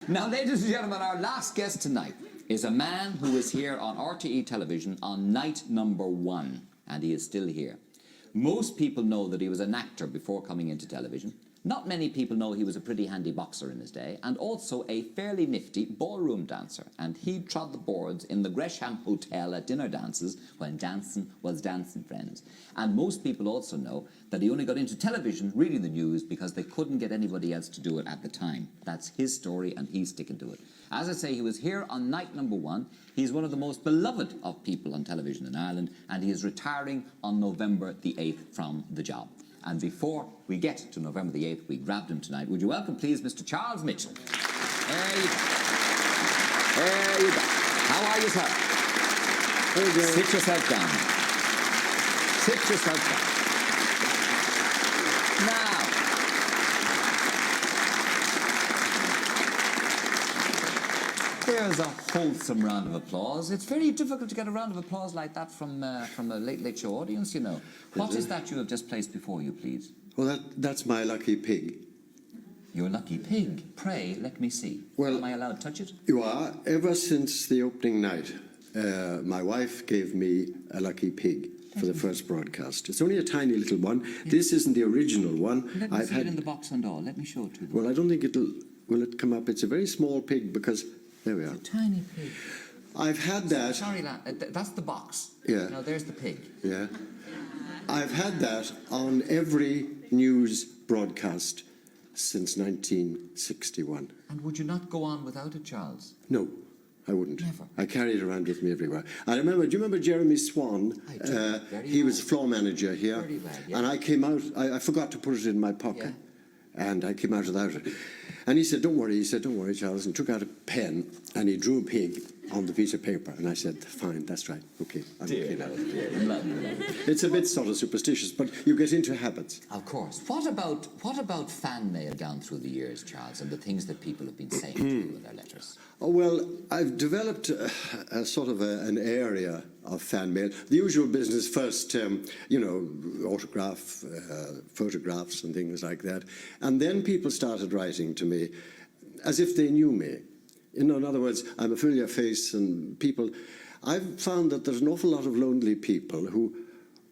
Now, ladies and gentlemen, our last guest tonight is a man who was here on RTE television on night number 1, and he is still here. Most people know that he was an actor before coming into television. Not many people know he was a pretty handy boxer in his day, and also a fairly nifty ballroom dancer. And he trod the boards in the Gresham Hotel at dinner dances when dancing was dancing, friends. And most people also know that he only got into television reading the news because they couldn't get anybody else to do it at the time. That's his story, and he's sticking to it. As I say, he was here on night number 1. He's one of the most beloved of people on television in Ireland, and he is retiring on November the 8th from the job. And before we get to November the 8th, we grabbed him tonight. Would you welcome, please, Mr. Charles Mitchell? There you go. There you go. How are you, sir? Very good. Sit yourself down. Sit yourself down. Now, there's a wholesome round of applause. It's very difficult to get a round of applause like that from a Late Late Show audience, you know. What is that you have just placed before you, please? Well, that's my lucky pig. Your lucky pig. Pray, let me see. Well, am I allowed to touch it? You are. Ever since the opening night, my wife gave me a lucky pig for the first broadcast. It's only a tiny little one. Yes. This isn't the original one. Let me see it in the box and all. Let me show it to you. Well, I don't think will it come up. It's a very small pig because... There we are. It's a tiny pig. I've had that... Sorry, that's the box. Yeah. Now, there's the pig. Yeah. I've had that on every news broadcast since 1961. And would you not go on without it, Charles? No, I wouldn't. Never. I carry it around with me everywhere. I remember, do you remember Jeremy Swan? I do. He was floor manager here. Very well, yeah. And I came out, I forgot to put it in my pocket. Yeah. And I came out without it. And he said, don't worry. He said, don't worry, Charles. And took out a pen and he drew a pig on the piece of paper. And I said, fine, that's right. Okay, I'm okay now. It's a bit sort of superstitious, but you get into habits. Of course. What about fan mail down through the years, Charles, and the things that people have been saying to you in their letters? Oh, well, I've developed a sort of an area of fan mail. The usual business first, you know, autograph, photographs and things like that. And then people started writing to me as if they knew me. You know, in other words, I'm a familiar face and people... I've found that there's an awful lot of lonely people who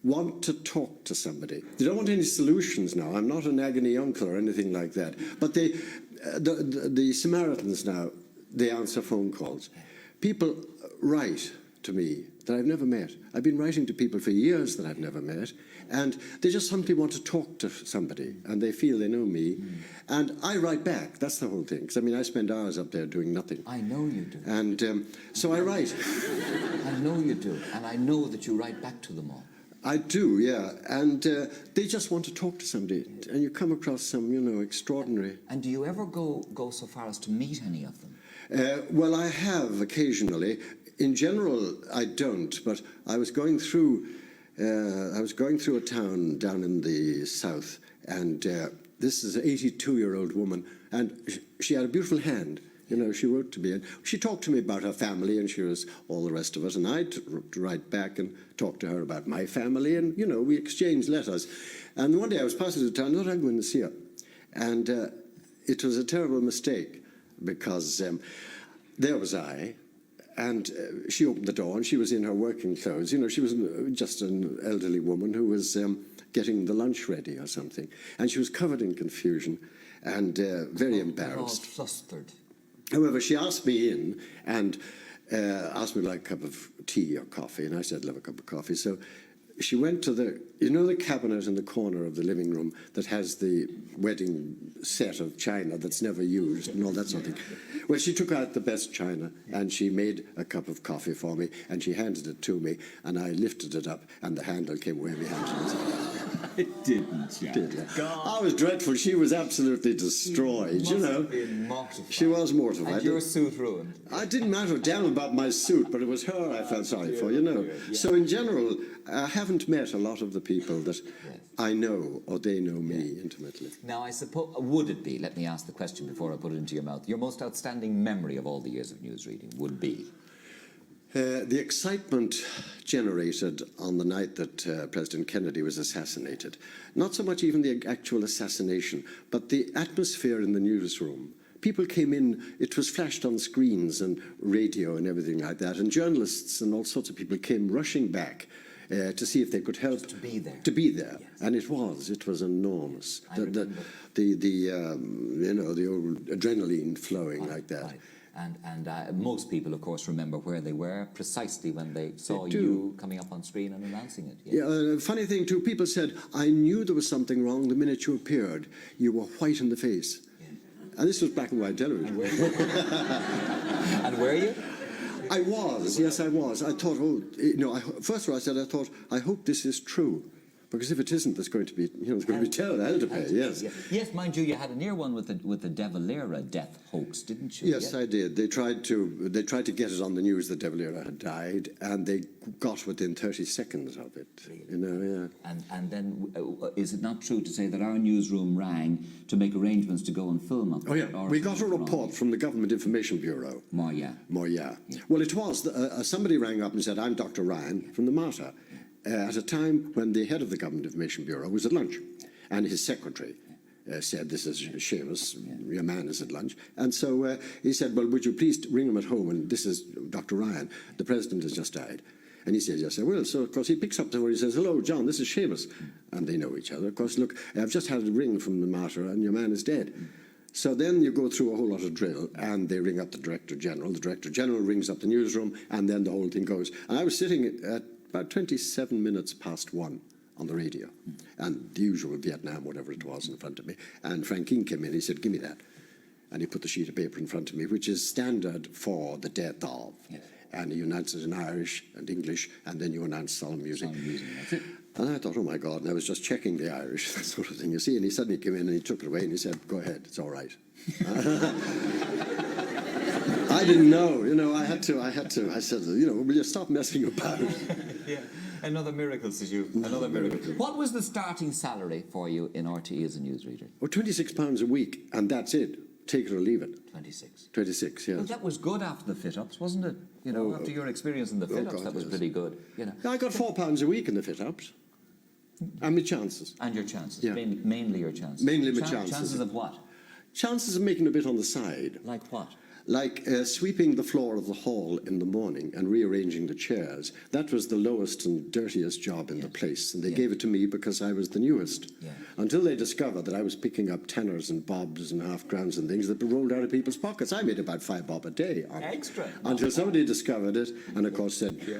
want to talk to somebody. They don't want any solutions now. I'm not an agony uncle or anything like that. But the Samaritans now, they answer phone calls. People write to me that I've never met. I've been writing to people for years that I've never met, and they just simply want to talk to somebody, and they feel they know me, and I write back. That's the whole thing. Because I mean, I spend hours up there doing nothing. I know you do. And so I write. I know you do, and I know that you write back to them all. I do, yeah. And they just want to talk to somebody, and you come across some, you know, extraordinary... And do you ever go so far as to meet any of them? Well, I have occasionally. In general, I don't, but I was going through a town down in the south, and this is an 82-year-old woman, and she had a beautiful hand. You know, she wrote to me, and she talked to me about her family, and she was all the rest of us, and I write back and talk to her about my family, and, you know, we exchanged letters. And one day I was passing through town, I thought I'd go in and see her. And it was a terrible mistake, because there was I, and she opened the door, and she was in her working clothes. You know, she was just an elderly woman who was getting the lunch ready or something. And she was covered in confusion and very embarrassed. All flustered. However, she asked me in and asked me to like a cup of tea or coffee, and I said, I'd love a cup of coffee. So she went to the, you know, the cabinet in the corner of the living room that has the wedding set of china that's never used and all that sort of thing. Well, she took out the best china and she made a cup of coffee for me and she handed it to me and I lifted it up and the handle came way behind me. It didn't, yeah. Did, yeah. I was dreadful. She was absolutely destroyed, you know. Been mortified. She was mortified. And your suit ruined. I didn't matter a damn about my suit, but it was her I felt sorry for, you know. Yeah. So in general, I haven't met a lot of the people that I know or they know me intimately. Now, I suppose, would it be, let me ask the question before I put it into your mouth, your most outstanding memory of all the years of newsreading would be? The excitement generated on the night that President Kennedy was assassinated. Not so much even the actual assassination, but the atmosphere in the newsroom. people came in, it was flashed on screens and radio and everything like that, and journalists and all sorts of people came rushing back to see if they could help. To be there. To be there. Yes. And it was enormous. I remember. The old adrenaline flowing like that. Right. And most people, of course, remember where they were precisely when they saw do. you coming up on screen and announcing it. Yeah, funny thing too, people said, I knew there was something wrong the minute you appeared. You were white in the face. Yeah. And this was black and white television. And were you? I was, yes, I was. I thought, first of all, I thought, I hope this is true. Because if it isn't, there's going to be, there's going to be hell to pay, yes. Yes, mind you, you had a near one with the De Valera death hoax, didn't you? Yes, I did. They tried to get it on the news that De Valera had died, and they got within 30 seconds of it. Really? And then, is it not true to say that our newsroom rang to make arrangements to go and film up? Oh, yeah. We got a report from the Government Information Bureau. Moya. Yeah. Well, it was, somebody rang up and said, I'm Dr. Ryan from the Martyr, at a time when the head of the Government Information Bureau was at lunch, and his secretary said, this is Seamus, your man is at lunch. And so he said, well, would you please ring him at home, and this is Dr. Ryan, the president has just died. And he said, yes, I will. So, of course, he picks up the phone, he says, hello, John, this is Seamus. And they know each other. Of course, look, I've just had a ring from the Martyr, and your man is dead. So then you go through a whole lot of drill, and they ring up the Director General. The Director General rings up the newsroom, and then the whole thing goes. And I was sitting at about 27 minutes past 1 on the radio, and the usual Vietnam, whatever it was, in front of me. And Frank King came in, he said, give me that. And he put the sheet of paper in front of me, which is standard for the death of. Yes. And you announce it in Irish and English, and then you announce solemn music. That's it. And I thought, oh my God, and I was just checking the Irish, that sort of thing, you see, and he suddenly came in and he took it away and he said, go ahead, it's all right. I didn't know, I had to, I said, will you stop messing about? Yeah, another miracle, says you, another miracle. What was the starting salary for you in RTE as a newsreader? Well, £26 a week, and that's it. Take it or leave it. 26. 26, yes. Well, that was good after the fit-ups, wasn't it? After your experience in the fit-ups, that was pretty good. I got £4 a week in the fit-ups. And my chances. And your chances. Yeah. Mainly your chances. Mainly my chances. Chances of what? Chances of making a bit on the side. Like what? Like sweeping the floor of the hall in the morning and rearranging the chairs. That was the lowest and dirtiest job in the place, and they gave it to me because I was the newest. Yeah. Until they discovered that I was picking up tenors and bobs and half-crowns and things that were rolled out of people's pockets. I made about 5 bob a day. Extra. Until somebody discovered it and, of course, said... Yeah.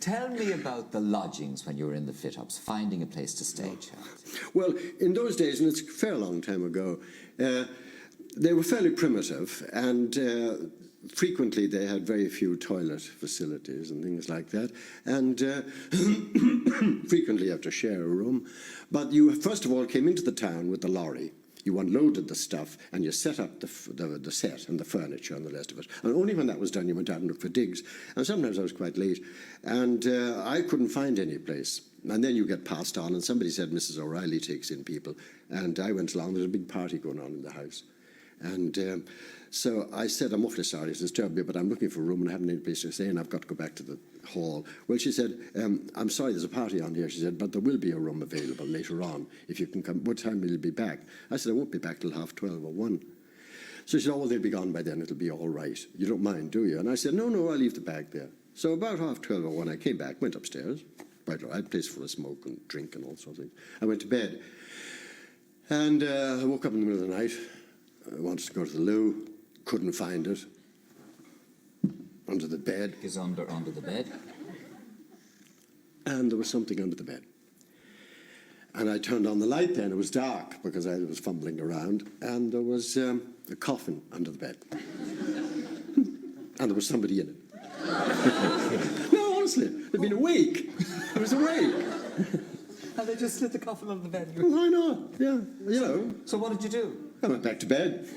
Tell me about the lodgings when you were in the fit-ups, finding a place to stay, Charles. Well, in those days, and it's a fair long time ago, they were fairly primitive, and frequently they had very few toilet facilities and things like that, and frequently you have to share a room. But you, first of all, came into the town with the lorry. You unloaded the stuff, and you set up the set and the furniture and the rest of it. And only when that was done, you went out and looked for digs. And sometimes I was quite late, and I couldn't find any place. And then you get passed on, and somebody said, Mrs. O'Reilly takes in people. And I went along, there's a big party going on in the house. And so I said, I'm awfully sorry to disturb you, but I'm looking for a room and I haven't any place to stay, and I've got to go back to the hall. Well, she said, I'm sorry, there's a party on here, she said, but there will be a room available later on, if you can come. What time will you be back? I said, I won't be back till 12:30 or 1. So she said, oh, they'll be gone by then, it'll be all right. You don't mind, do you? And I said, no, I'll leave the bag there. So about 12:30 or 1, I came back, went upstairs, quite all right, place full of smoke and drink and all sorts of things. I went to bed, and I woke up in the middle of the night. I wanted to go to the loo, couldn't find it. Under the bed. Is under the bed. And there was something under the bed. And I turned on the light then, it was dark because I was fumbling around, and there was a coffin under the bed. And there was somebody in it. No, honestly, they'd been awake. It was awake. And they just slid the coffin under the bed. Why not? Yeah, So what did you do? I went back to bed.